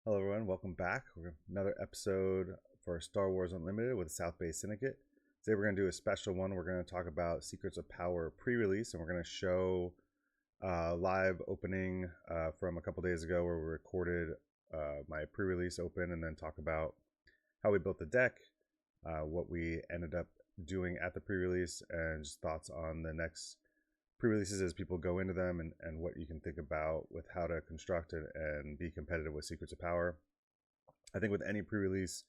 Hello, everyone. Welcome back. We're another episode for Star Wars Unlimited with the South Bay Syndicate. Today, we're going to do a special one. We're going to talk about Secrets of Power pre-release, and we're going to show live opening from a couple days ago where we recorded my pre-release open, and then talk about how we built the deck, what we ended up doing at the pre-release, and just thoughts on the next pre-releases as people go into them, and what you can think about with how to construct it and be competitive with Secrets of Power. I think with any pre-release,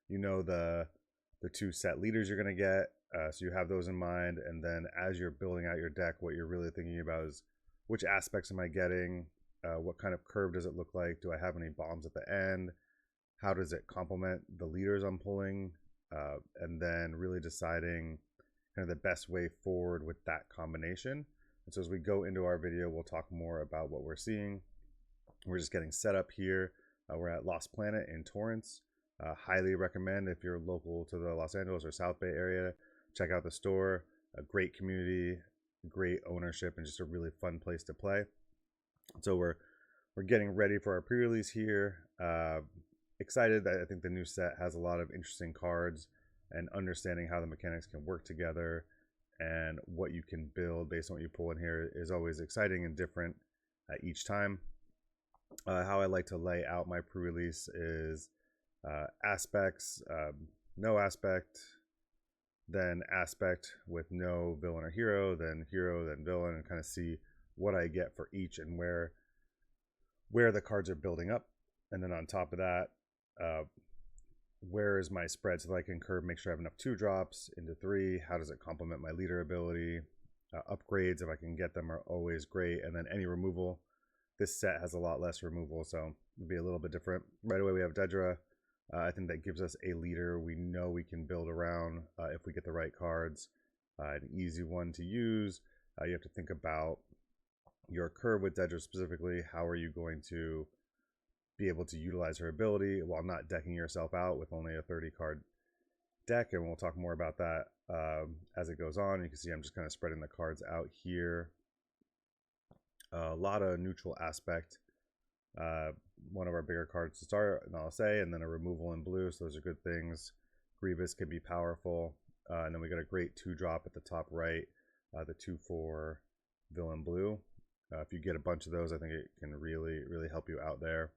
you know the two set leaders you're going to get, so you have those in mind. And then as you're building out your deck, what you're really thinking about is which aspects am I getting, what kind of curve does it look like, do I have any bombs at the end, how does it complement the leaders I'm pulling, and then really deciding kind of the best way forward with that combination. And so as we go into our video, we'll talk more about what we're seeing. We're just getting set up here. We're at Lost Planet in Torrance. Highly recommend if you're local to the Los Angeles or South Bay area, check out the store. A great community, great ownership, and just a really fun place to play. So we're getting ready for our pre-release here. Excited that I think the new set has a lot of interesting cards, and understanding how the mechanics can work together and what you can build based on what you pull in here is always exciting and different each time. How I like to lay out my pre-release is aspects, no aspect, then aspect with no villain or hero, then villain, and kind of see what I get for each and where the cards are building up. And then on top of that, where is my spread so that I can curve, make sure I have enough 2-drops into 3. How does it complement my leader ability? Upgrades, if I can get them, are always great. And then any removal. This set has a lot less removal, so it'll be a little bit different. Right away, we have Dedra. I think that gives us a leader we know we can build around if we get the right cards. An easy one to use. You have to think about your curve with Dedra specifically. How are you going to be able to utilize her ability while not decking yourself out with only a 30-card deck? And we'll talk more about that as it goes on. You can see I'm just kind of spreading the cards out here. A lot of neutral aspect. One of our bigger cards to start, and I'll say, and then a removal in blue, so those are good things. Grievous can be powerful. And then we got a great 2-drop at the top right, the 2/4 villain blue. If you get a bunch of those, I think it can really help you out there.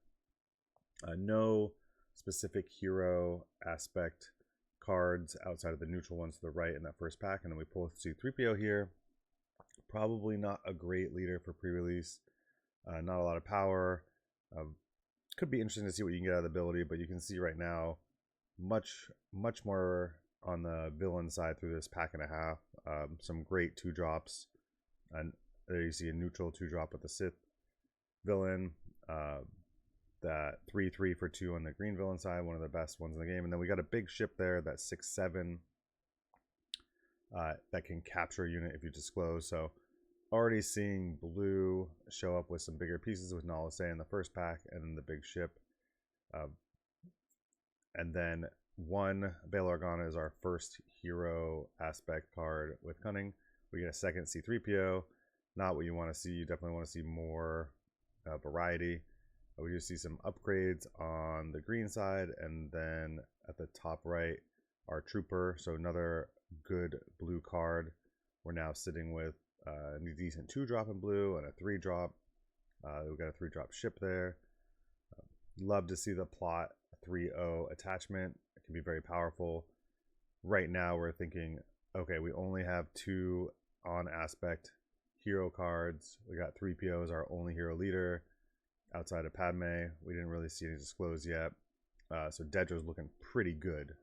No specific hero aspect cards outside of the neutral ones to the right in that first pack. And then we pull C-3PO here. Probably not a great leader for pre-release. Not a lot of power. Could be interesting to see what you can get out of the ability, but you can see right now much more on the villain side through this pack and a half. Some great 2-drops. And there you see a neutral 2-drop with the Sith villain. That 3/3 for 2 on the green villain side, one of the best ones in the game. And then we got a big ship there, that 6/7, that can capture a unit if you disclose. So already seeing blue show up with some bigger pieces with Nala in the first pack, and then the big ship. And then one Bail Organa is our first hero aspect card with Cunning. We get a second C-3PO. Not what you want to see. You definitely want to see more variety. We do see some upgrades on the green side, and then at the top right, our Trooper. So another good blue card. We're now sitting with a decent 2-drop in blue and a 3-drop. We've got a 3-drop ship there. Love to see the plot 3/0 attachment. It can be very powerful. Right now, we're thinking, okay, we only have 2 on aspect hero cards. We got 3PO as our only hero leader. Outside of Padme, we didn't really see any disclosed yet. So Dedra's looking pretty good.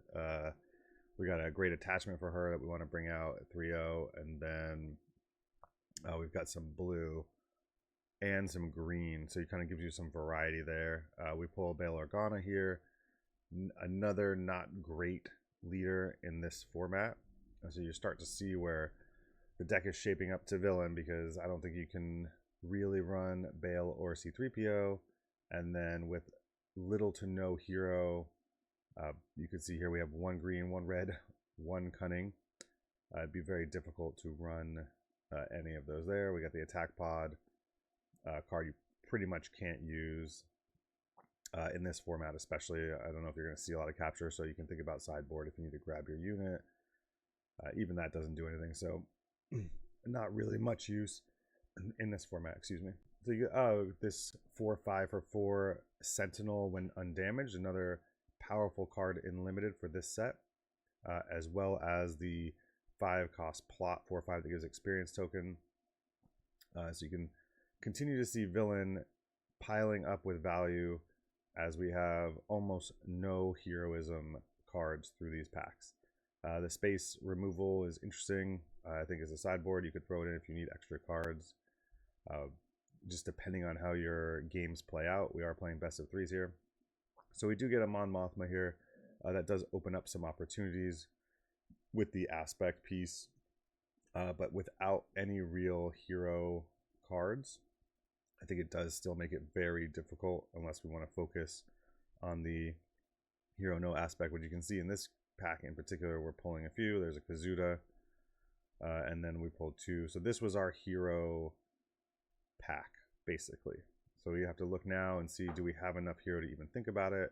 We got a great attachment for her that we want to bring out at 3/0. And then we've got some blue and some green. So it kind of gives you some variety there. We pull Bail Organa here. Another not great leader in this format. And so you start to see where the deck is shaping up to villain, because I don't think you can really run Bail or C-3PO. And then with little to no hero, you can see here we have 1 green, 1 red, 1 cunning. It'd be very difficult to run any of those there. We got the attack pod card you pretty much can't use. in this format especially. I don't know if you're going to see a lot of capture, so you can think about sideboard if you need to grab your unit. Even that doesn't do anything, so not really much use in this format, excuse me. So you get this 4/5 for 4 Sentinel when undamaged, another powerful card in limited for this set, as well as the 5-cost plot 4/5 that gives experience token. So you can continue to see villain piling up with value as we have almost no heroism cards through these packs. The space removal is interesting. I think as a sideboard, you could throw it in if you need extra cards. Just depending on how your games play out. We are playing best of 3s here. So we do get a Mon Mothma here. That does open up some opportunities with the aspect piece, but without any real hero cards, I think it does still make it very difficult unless we want to focus on the hero no aspect, which you can see in this pack in particular. We're pulling a few. There's a Kazuda, and then we pulled 2. So this was our hero pack, basically. So we have to look now and see, do we have enough hero to even think about it?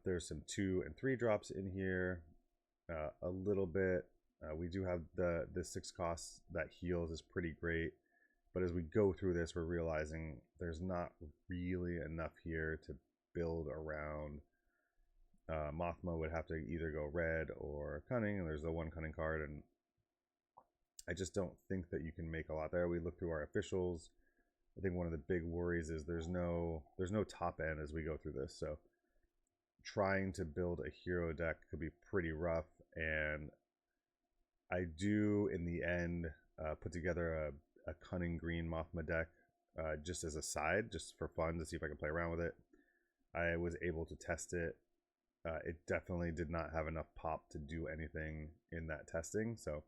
There's some 2 and 3 drops in here, a little bit. We do have the 6 costs that heals is pretty great, but as we go through this, we're realizing there's not really enough here to build around. Mothma would have to either go red or cunning, and there's the 1 cunning card, and I just don't think that you can make a lot there. We look through our officials. I think one of the big worries is there's no top end as we go through this, so trying to build a hero deck could be pretty rough. And I do in the end put together a cunning green Mothma deck just as a side, just for fun, to see if I can play around with it. I was able to test it. It definitely did not have enough pop to do anything in that testing, so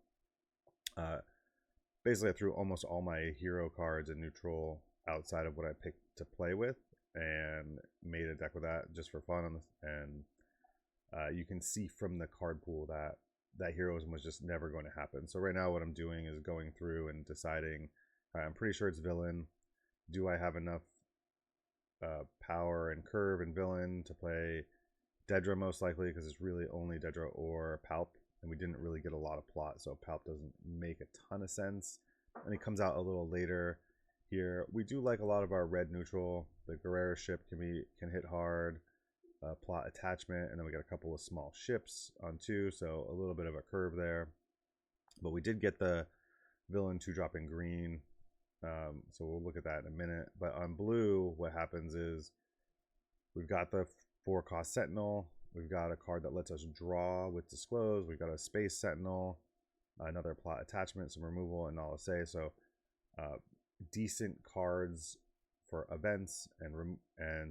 basically I threw almost all my hero cards in neutral outside of what I picked to play with and made a deck with that just for fun. And you can see from the card pool that heroism was just never going to happen. So right now what I'm doing is going through and deciding, I'm pretty sure it's villain. Do I have enough power and curve and villain to play Dedra? Most likely, because it's really only Dedra or Palp, and we didn't really get a lot of plot, so Palp doesn't make a ton of sense, and it comes out a little later here. We do like a lot of our red neutral. The Guerrera ship can hit hard, plot attachment, and then we got a couple of small ships on 2, so a little bit of a curve there. But we did get the villain 2-drop in green, so we'll look at that in a minute. But on blue, what happens is we've got the 4-cost Sentinel. We've got a card that lets us draw with Disclose. We've got a Space Sentinel, another plot attachment, some removal, and Nala-Se. So decent cards for events and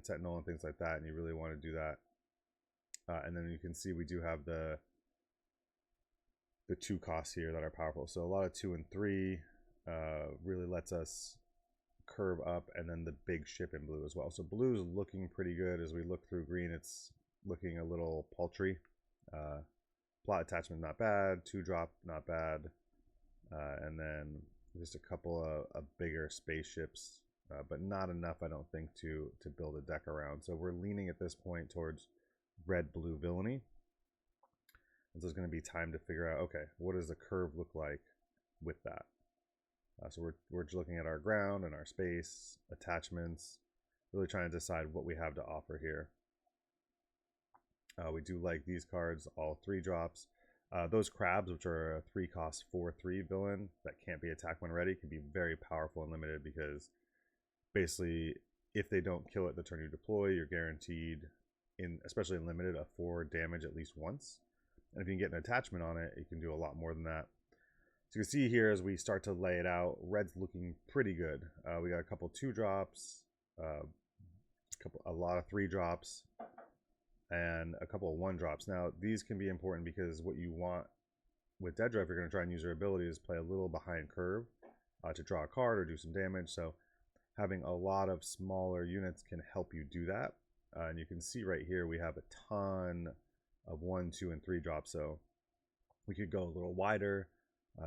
Sentinel and things like that, and you really want to do that. And then you can see we do have the 2 costs here that are powerful. So a lot of 2 and 3 really lets us curve up, and then the big ship in blue as well. So blue is looking pretty good. As we look through green, it's looking a little paltry. Plot attachment not bad, 2-drop not bad, and then just a couple of bigger spaceships, but not enough, I don't think, to build a deck around. So we're leaning at this point towards red blue villainy, and so it's going to be time to figure out, okay, what does the curve look like with that? So we're just looking at our ground and our space attachments, really trying to decide what we have to offer here. We do like these cards, all 3 drops. Those crabs, which are a 3-cost 4/3 villain that can't be attacked when ready, can be very powerful and limited, because basically if they don't kill it the turn you deploy, you're guaranteed, especially in limited, a 4 damage at least once. And if you can get an attachment on it, you can do a lot more than that. So you can see here as we start to lay it out, red's looking pretty good. We got a couple 2-drops, a lot of 3-drops, and a couple of 1-drops. Now these can be important because what you want with Dedra, if you're going to try and use her ability, is play a little behind curve to draw a card or do some damage. So having a lot of smaller units can help you do that. And you can see right here we have a ton of 1, 2, and 3 drops. So we could go a little wider,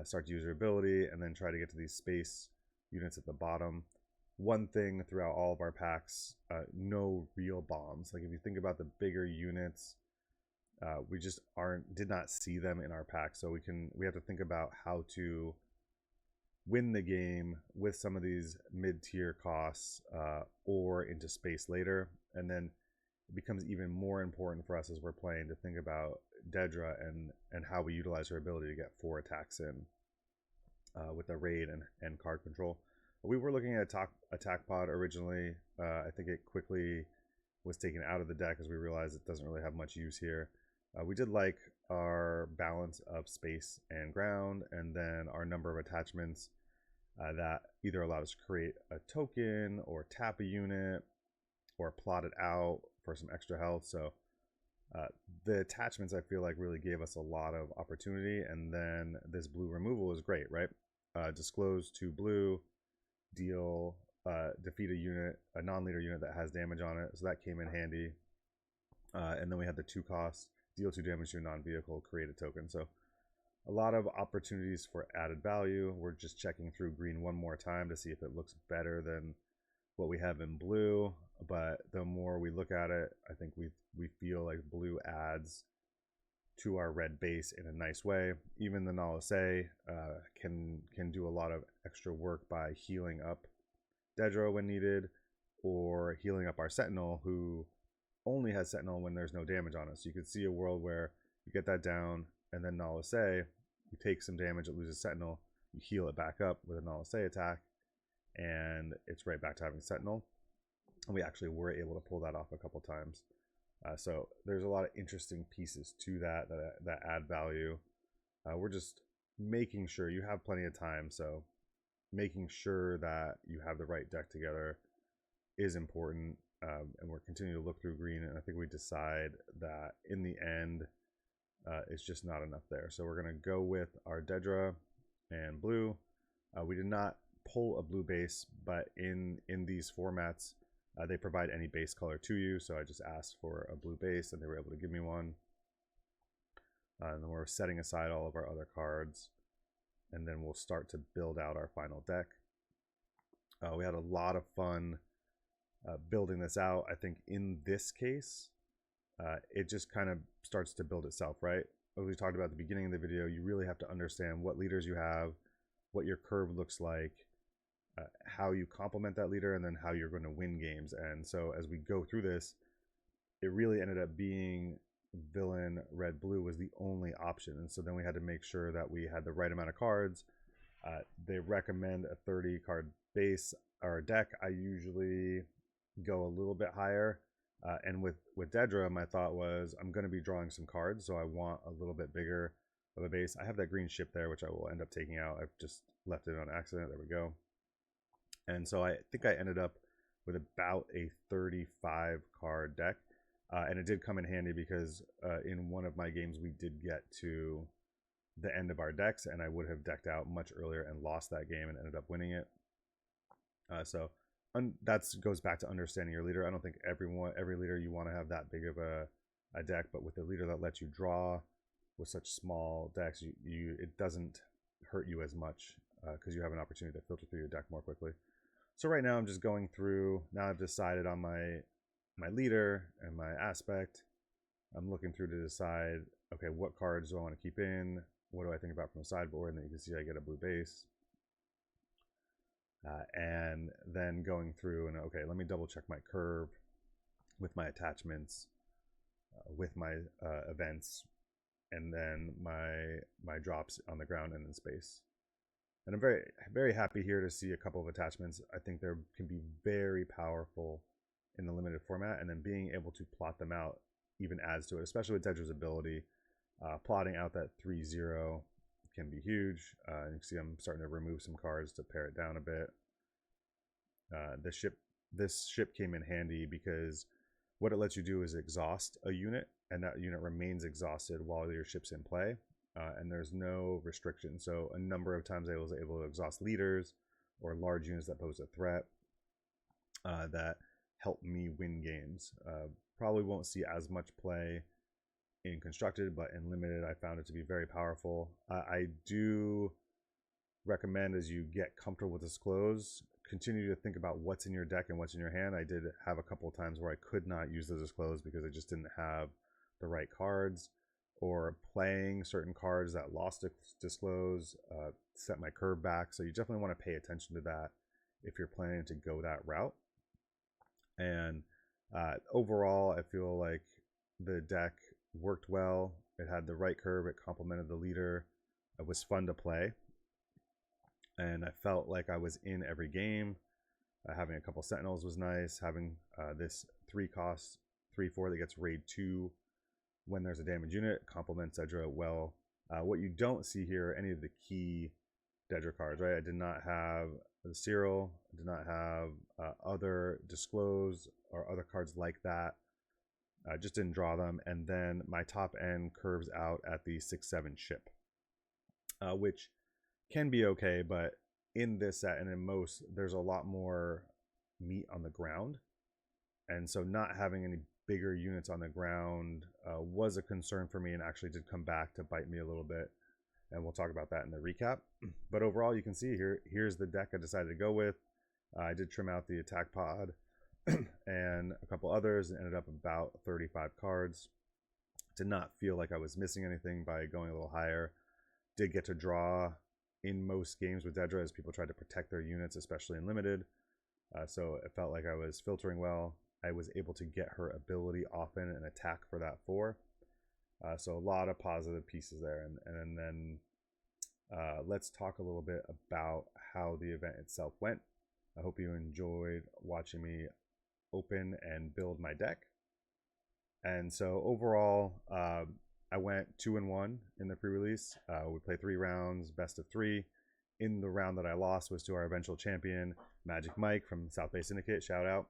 start to use her ability, and then try to get to these space units at the bottom. one thing throughout all of our packs, no real bombs. Like if you think about the bigger units, we just did not see them in our pack. So we have to think about how to win the game with some of these mid-tier costs, or into space later. And then it becomes even more important for us as we're playing to think about Dedra and how we utilize her ability to get 4 attacks in, with the raid and card control. We were looking at attack pod originally. I think it quickly was taken out of the deck as we realized it doesn't really have much use here. We did like our balance of space and ground, and then our number of attachments that either allowed us to create a token or tap a unit or plot it out for some extra health. So the attachments I feel like really gave us a lot of opportunity, and then this blue removal is great, right? Disclose 2 blue, deal defeat a unit, a non-leader unit that has damage on it, so that came in handy. And then we had the 2 costs, deal 2 damage to a non-vehicle, create a token. So a lot of opportunities for added value. We're just checking through green one more time to see if it looks better than what we have in blue, but the more we look at it, I think we feel like blue adds to our red base in a nice way. Even the Nalase can do a lot of extra work by healing up Dedra when needed, or healing up our Sentinel, who only has Sentinel when there's no damage on it. So you could see a world where you get that down, and then Nalase, you take some damage, it loses Sentinel, you heal it back up with a Nalase attack, and it's right back to having Sentinel. And we actually were able to pull that off a couple times. So there's a lot of interesting pieces to that add value. We're just making sure you have plenty of time, so making sure that you have the right deck together is important. And we're continuing to look through green, and I think we decide that in the end, it's just not enough there. So we're going to go with our Dedra and blue. We did not pull a blue base, but in these formats, they provide any base color to you. So I just asked for a blue base, and they were able to give me one. And then we're setting aside all of our other cards, and then we'll start to build out our final deck. We had a lot of fun building this out. I think in this case, it just kind of starts to build itself, right? As we talked about at the beginning of the video, you really have to understand what leaders you have, what your curve looks like, how you complement that leader, and then how you're going to win games. And so as we go through this, it really ended up being villain red blue was the only option. And so then we had to make sure that we had the right amount of cards. They recommend a 30 card base or deck. I usually go a little bit higher. And with Dedra, my thought was I'm going to be drawing some cards, so I want a little bit bigger of a base. I have that green ship there, which I will end up taking out. I've just left it on accident. There we go. And so I think I ended up with about a 35 card deck. And it did come in handy because in one of my games we did get to the end of our decks, and I would have decked out much earlier and lost that game and ended up winning it. So that goes back to understanding your leader. I don't think every leader you want to have that big of a deck, but with a leader that lets you draw with such small decks, it doesn't hurt you as much because you have an opportunity to filter through your deck more quickly. So right now I'm just going through. Now I've decided on my leader and my aspect. I'm looking through to decide, okay, what cards do I want to keep in? What do I think about from the sideboard? And then you can see I get a blue base. And then going through and, okay, let me double check my curve with my attachments, with my events, and then my drops on the ground and in space. And I'm very, very happy here to see a couple of attachments. I think they can be very powerful in the limited format, and then being able to plot them out even adds to it, especially with Dedra's ability. Plotting out that 3-0 can be huge. You can see I'm starting to remove some cards to pare it down a bit. This ship came in handy because what it lets you do is exhaust a unit, and that unit remains exhausted while your ship's in play. And there's no restriction. So a number of times I was able to exhaust leaders or large units that pose a threat that help me win games. Probably won't see as much play in constructed, but in limited I found it to be very powerful. I do recommend, as you get comfortable with Disclose, continue to think about what's in your deck and what's in your hand. I did have a couple of times where I could not use the disclose because I just didn't have the right cards, or playing certain cards that lost disclose set my curve back. So you definitely want to pay attention to that if you're planning to go that route. And overall, I feel like the deck worked well. It had the right curve. It complemented the leader. It was fun to play. And I felt like I was in every game. Having a couple Sentinels was nice. Having this 3-cost 3/4 that gets raid 2 when there's a damage unit complements Dedra well. What you don't see here are any of the key Dedra cards, right? I did not have the Cyril, I did not have other Disclose or other cards like that. I just didn't draw them. And then my top end curves out at the 6/7 ship, which can be okay, but in this set and in most, there's a lot more meat on the ground. And so not having any bigger units on the ground was a concern for me, and actually did come back to bite me a little bit. And we'll talk about that in the recap. But overall, you can see here's the deck I decided to go with. I did trim out the attack pod and a couple others, and ended up about 35 cards. Did not feel like I was missing anything by going a little higher. Did get to draw in most games with Dedra as people tried to protect their units, especially in limited. So it felt like I was filtering well. I was able to get her ability often and attack for that 4. So a lot of positive pieces there. And then let's talk a little bit about how the event itself went. I hope you enjoyed watching me open and build my deck. And so overall, I went 2-1 in the pre-release. We played 3 rounds, best of 3. In the round that I lost was to our eventual champion, Magic Mike from South Bay Syndicate. Shout out.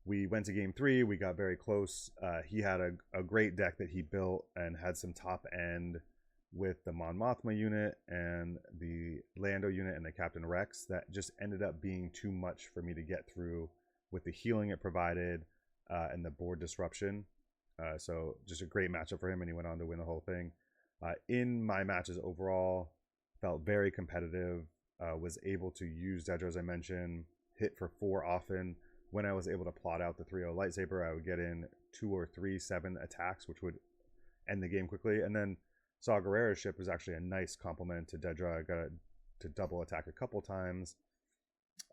We went to game 3. We got very close. He had a great deck that he built and had some top end with the Mon Mothma unit and the Lando unit and the Captain Rex that just ended up being too much for me to get through with the healing it provided and the board disruption. So just a great matchup for him, and he went on to win the whole thing. In my matches overall, felt very competitive. Was able to use Dedra, as I mentioned, hit for 4 often. When I was able to plot out the 3-0 lightsaber, I would get in 2 or 3 7 attacks, which would end the game quickly. And then Saw Gerrera's ship was actually a nice complement to Dedra. I got to double attack a couple times.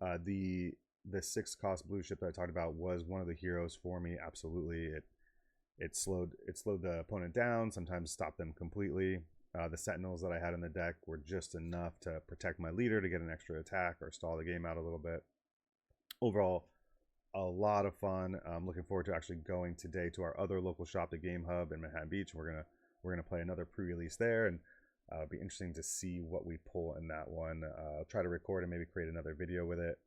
The 6-cost blue ship that I talked about was one of the heroes for me. Absolutely, it slowed the opponent down. Sometimes stopped them completely. The Sentinels that I had in the deck were just enough to protect my leader to get an extra attack or stall the game out a little bit. Overall, a lot of fun. I'm looking forward to actually going today to our other local shop, the Game Hub in Manhattan Beach. We're gonna play another pre-release there, and it'll be interesting to see what we pull in that one. I'll try to record and maybe create another video with it.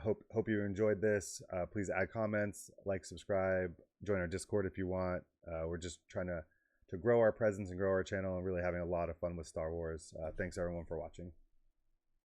Hope you enjoyed this. Please add comments, like, subscribe, join our Discord if you want. We're just trying to grow our presence and grow our channel, and really having a lot of fun with Star Wars. Thanks everyone for watching.